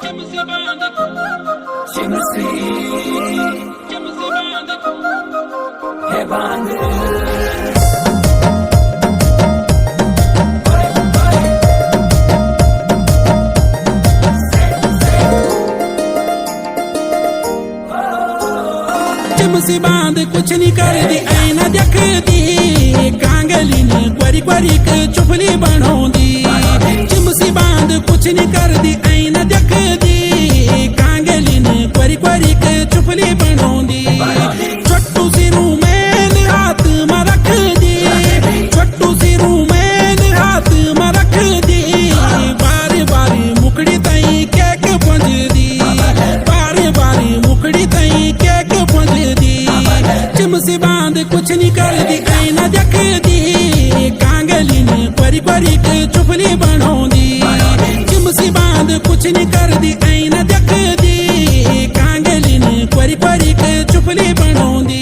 Chimsi है बांध चिमसी बांध कुछ नहीं कर दी ऐना देख दी कांगली ने क्वरी क्वरी के चुपली बनोंदी चिमसी बांध कुछ नहीं कर दी ऐना देख दी कांगली ने क्वरी क्वरी के चुपली बनोंदी छोटू सी रूमेल हाथ में रख दी छोटू सी रूमेल हाथ में रख दी बारी बारी मुकड़ी तई केक पंज दी बारी बारी मुकड़ी तई केक पंज दी चिमसी बांध कुछ नहीं कर दी ऐना देख दी कांगली ने क्वरी क्वरी के चुपली बनोंदी चिमसी बांध कुछ नहीं कर दी ऐना देख दी कांगली ने क्वरी क्वरी के चुपली बनोंदी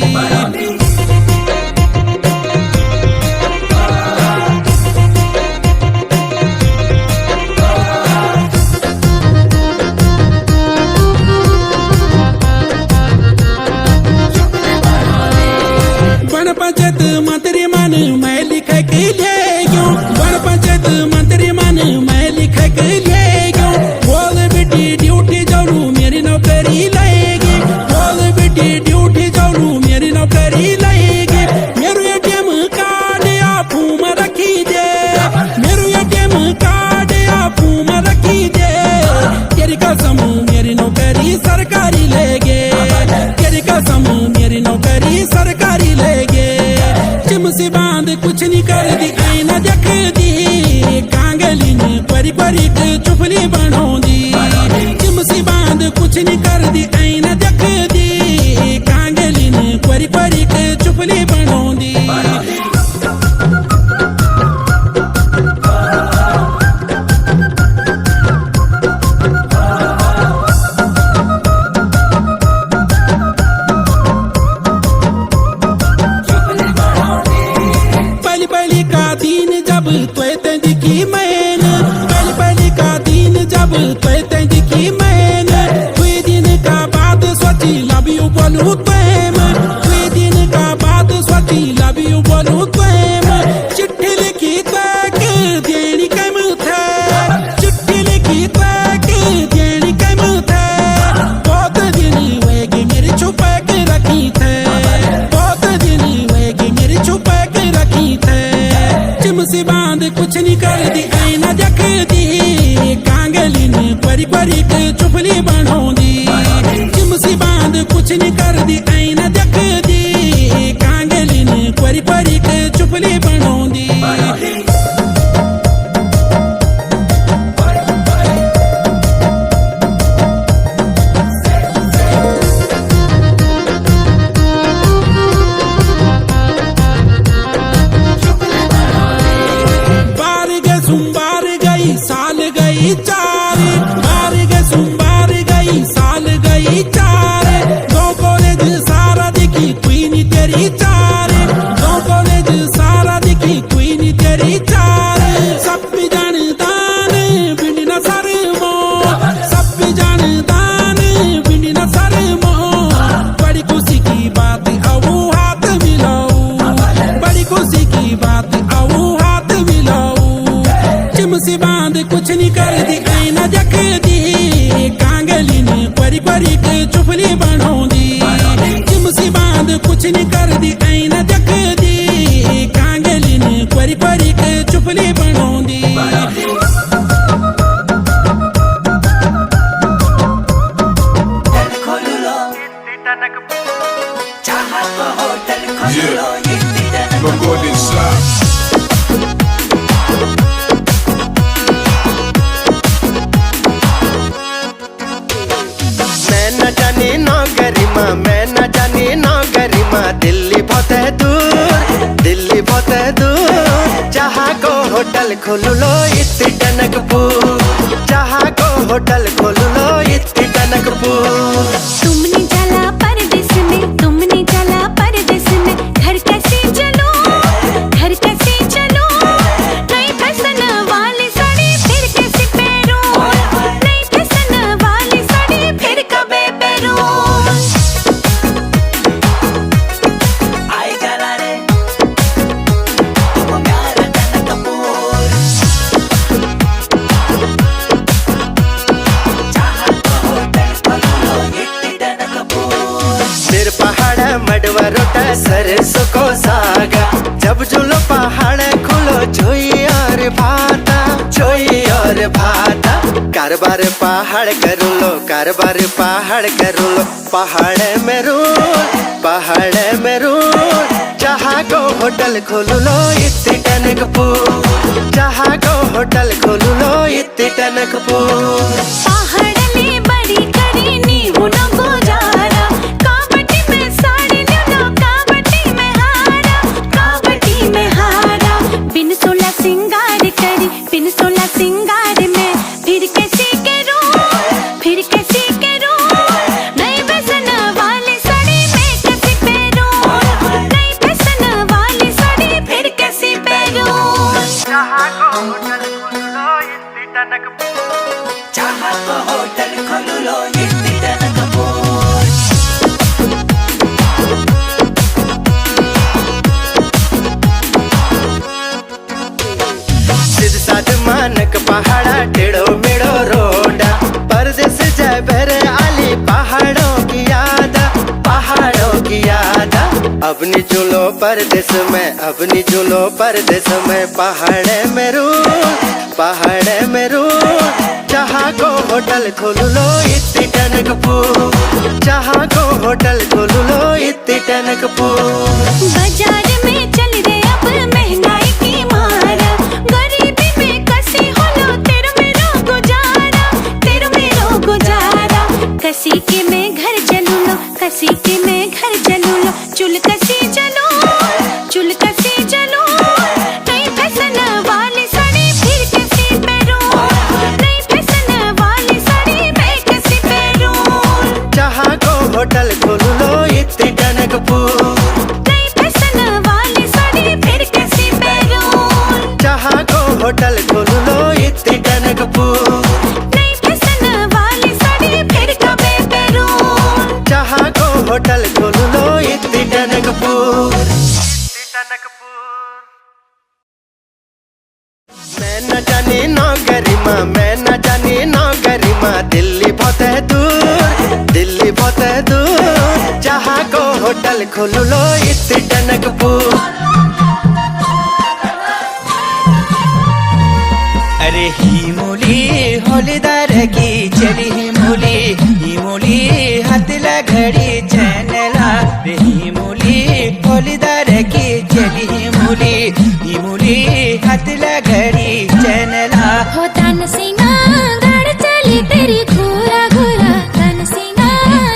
बन पंचायत मंत्री मन मैं लिखे के लिए क्यों बन पंचायत मंत्री मन मैं लिखे के लिए क्यों बोल बेटी ड्यूटी जाऊँ मेरी नौकरी लगेगी बोल बेटी ड्यूटी जाऊँ मेरी नौकरी लगेगी मेरू एटीएम कार्ड आप में रखी दे मेरू एटीएम कार्ड आप में रखी दे तेरी कसम मेरी नौकरी सरकारी लेगे तेरी कसम मेरी नौकरी सरकारी लेगे चिमसी बांध कुछ नहीं कर दी ऐना देख दी कांगली ने क्वरी क्वरी के चुपली बनोंदी चिमसी बांध कुछ नहीं कर दी ऐना देख दी कांगली ने क्वरी क्वरी के चुपली बनोंदी पहली का दिन जब त्वे दिखी मैन पहली का दिन जब त्वे दिखी मैन कोई दिन का बाद सोची लव यू बोलूं तुम कोई दिन का बाद सोची लव यू बोलूं तुम चिट्ठी लिखी तक देनी कम थे चिट्ठी लिखी तक देनी कम थे बहुत दिन वेगी मेरी छुपा के रखी थे बहुत दिन वेगी मेरी छुपा के रखी थे चिमसी बांध कुछ नहीं कर दी ऐना देख दी कांगली ने क्वरी क्वरी के चुपली बनोंदी चिमसी बांध कुछ नहीं कर दी ऐना देख दी कांगली ने क्वरी क्वरी के चुपली बनोंदी साल गई चार बार गए सोमवार गई साल गई चार दो कॉलेज सारा दिखी कोई नहीं तेरी चार दो कॉलेज सारा दिखी कोई नहीं तेरी चार सब भी जानदान बिन न सर मो सब भी जानदान बिन न सर मो बड़ी खुशी की बात आओ हाथ मिलाओ बड़ी खुशी की बात आओ हाथ मिलाओ चिमसी बांध कुछ नहीं कर दी ऐना देख दी कांगली ने क्वरी क्वरी के चुपली बनोंदी चिमसी बांध कुछ नहीं कर दी ऐना देख दी कांगली ने क्वरी क्वरी के चुपली बनोंदी मैं न जानी ना गरिमा दिल्ली बहुत है दूर जहाँ को होटल खोल लो इतनी टनकपुर जहाँ को होटल खोल लो इतनी टनकपुर तुमने चला परदेस में तुमने चला परदेस में घर कैसे चलो घर कैसे चलो नहीं फैशन वाली साड़ी फिर कैसे पैरों नहीं फैशन वाली सरसों को सागा जब जुलो पहाड़ खुलो जोई और भाता जोई और भाता कारबार पहाड़ करूलो कारबार पहाड़ करूलो पहाड़ में रूल जहाँ को होटल खोलूलो इत्ती टनकपुर जहाँ को होटल खोलूलो इत्ती टनकपुर पहाड़ले बड़ी करी नीवु न गुजारा कावटी में साड़ी लो कावटी में हारा बिन सोला सिंगार करी बिन सोला सिंगार में फिर कैसे करूं नई फैशन वाली साड़ी में कैसे पहनूं नई फैशन वाली साड़ी फिर कैसे पहनूं जहाँ को होटल खोलूलो इत्ती टनकपुर जहाँ को होटल खोलूलो इत्ती टनकपुर सिद्ध साध मानक पहाड़ा टेढ़ो मेढ़ो रोडा परदेस जय भरे आली पहाड़ों की यादा अपनी जुलो परदेस में पहाड़े में रूल जहाँ को होटल खोलूलो इत्ती टनकपुर जहाँ को होटल खोलूलो इत्ती टनकपुर बाजार में चल रे अब महंगाई की मारा गरीबी में कसी होलो तेरो मेरो गुजारा कसी के मैं घर चलूलो चुल कसी चलूं नई फैशन वाली साड़ी फिर कैसे पहनूं नई फैशन वाली साड़ी मैं कैसे पहनूं जहाँ को होटल खोलूलो इत्ती टनकपुर नई फैशन वाली साड़ी फिर कैसे पहनूं जहाँ को होटल खोलूलो इत्ती टनकपुर नई फैशन वाली साड़ी फिर कबे पहनूं जहाँ को होटल खोलूलो इत्ती टनकपुर मैं न जानी नौकरी माँ दिल्ली बहुत है दूर जहाँ को होटल खोलूलो इत्ती टनकपुर अरे ही मूली होलीदार की चली ही मूली हथला घड़ी चैनला रे ही मूली होलीदार की चली ही मूली हथला घड़ी चैनला हो तन सिंगा गड़ चली तेरी घूरा तन सिंगा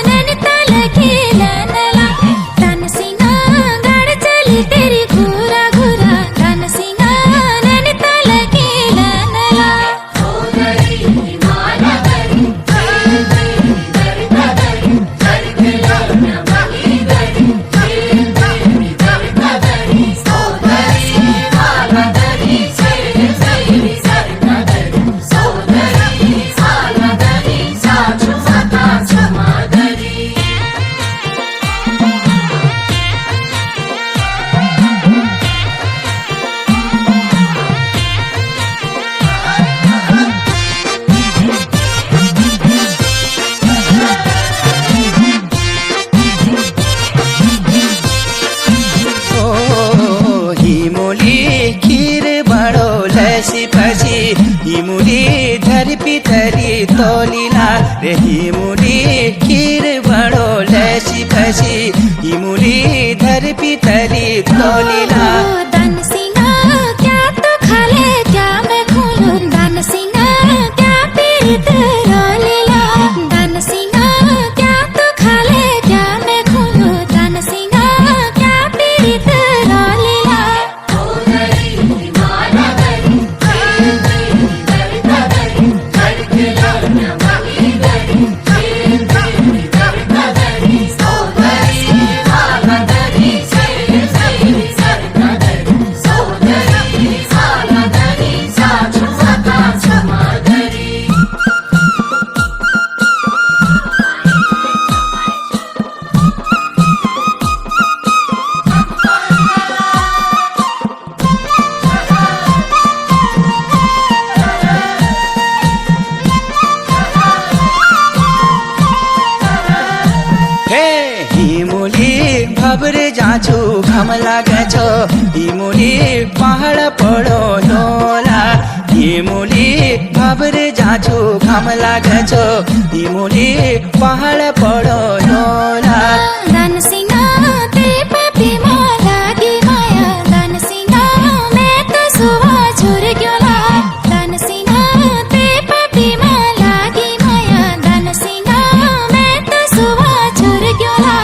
नैनीताल के नैनला तन सिंगा गड़ चली तेरी घूरा तन सिंगा नैनीताल के नैनला हिमुली धर पिठरी तोलीला रे हिमुली खीर बड़ो लसी फसी हिमुली धर पिठरी तोलीला दान सिंगा क्या तो खाले क्या मैं खोलूं दान सिंगा क्या पीड़ित रोलीला दान सिंगा क्या तो खाले क्या मैं खोलूं दान सिंगा क्या पीड़ित रोलीला भाबरे जाछु घाम लागे छो ई मुली पहाड पढो होला ई मुली भाबरे जाछु घाम लागे छो ई मुली पहाड पढो होला दानसिंगा तेरे पापी लागी माया दानसिंगा मैं तो सुहा छोड़ गयोला दानसिंगा तेरे पापी लागी माया दानसिंगा मैं तो सुहा छोड़ गयोला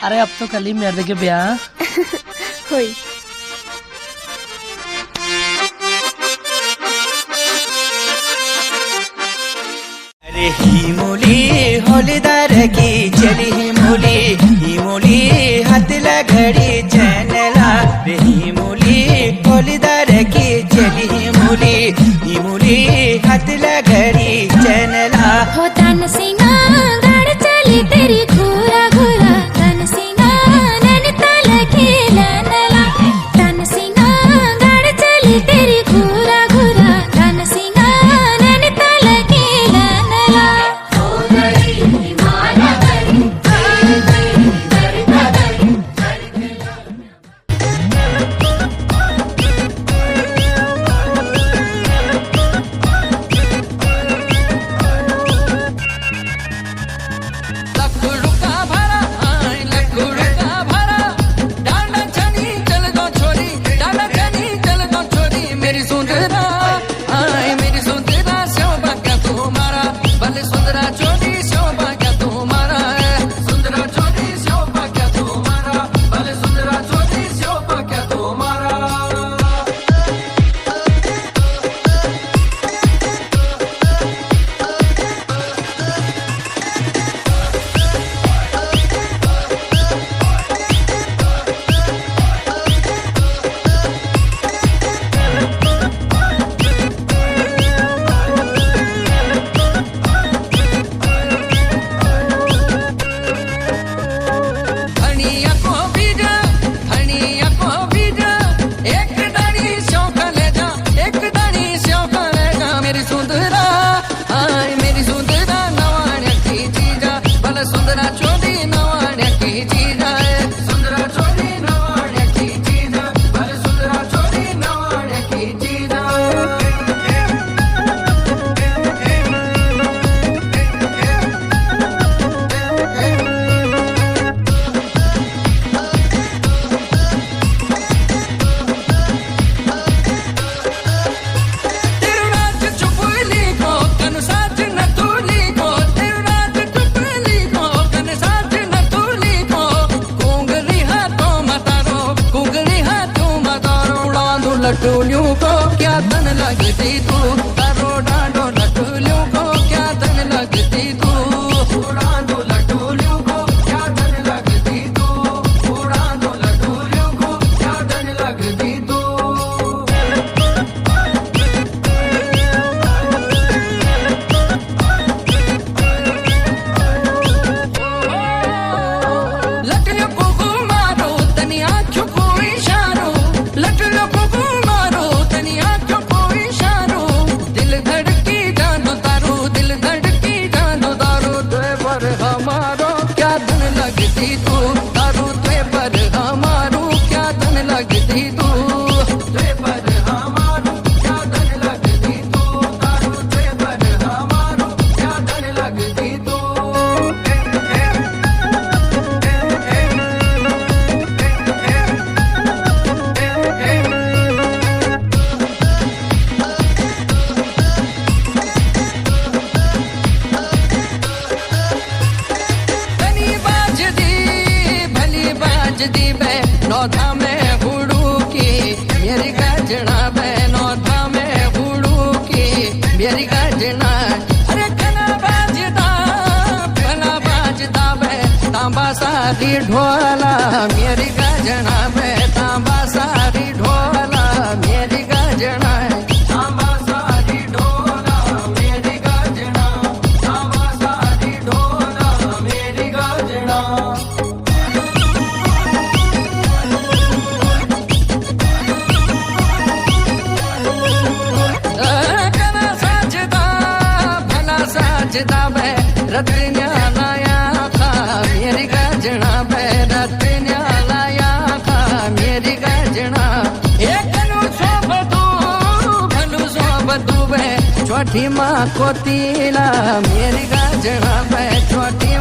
अरे अब तो कल ही मेरे के ब्याह होई अरे ही मुली होलीदार की चली ही मुली हाथ घड़ी चैनला रे ही मुली होलीदार की चली ही मुली हाथ घड़ी चैनला हो दानसिंगा गाड़ चली तेरी घूरा घूरा दानसिंगा नैनीताल खेला नला दानसिंगा गाड़ चली तेरी घूरा घूरा दानसिंगा नैनीताल खेला नला सुंदरा चोरी नवाण्या की जी जाए सुंदरा चोरी नवा तन लगती तू तारो डांडो लटूलियों को क्या तन लगती तू डांडो लटूलियों को क्या तन लगती तू डांडो लटूलियों को क्या तन लगती तू नौधा में हुड़ू की मेरी गजना बे नौधा में हुड़ू की मेरी गजना अरे कना बाजदा बे तांबा सारी ढोला मेरी गजना बे तांबा सारी ढोला मेरी गजना तांबा सारी ढोला मेरी गजना तांबा सारी ढोला मेरी गजना रत्न लाया था मेरी गजना पे रत्न लाया था मेरी गजना एक भलू सोबतू बे छोटी माँ को तीला मेरी गजना पे छोटी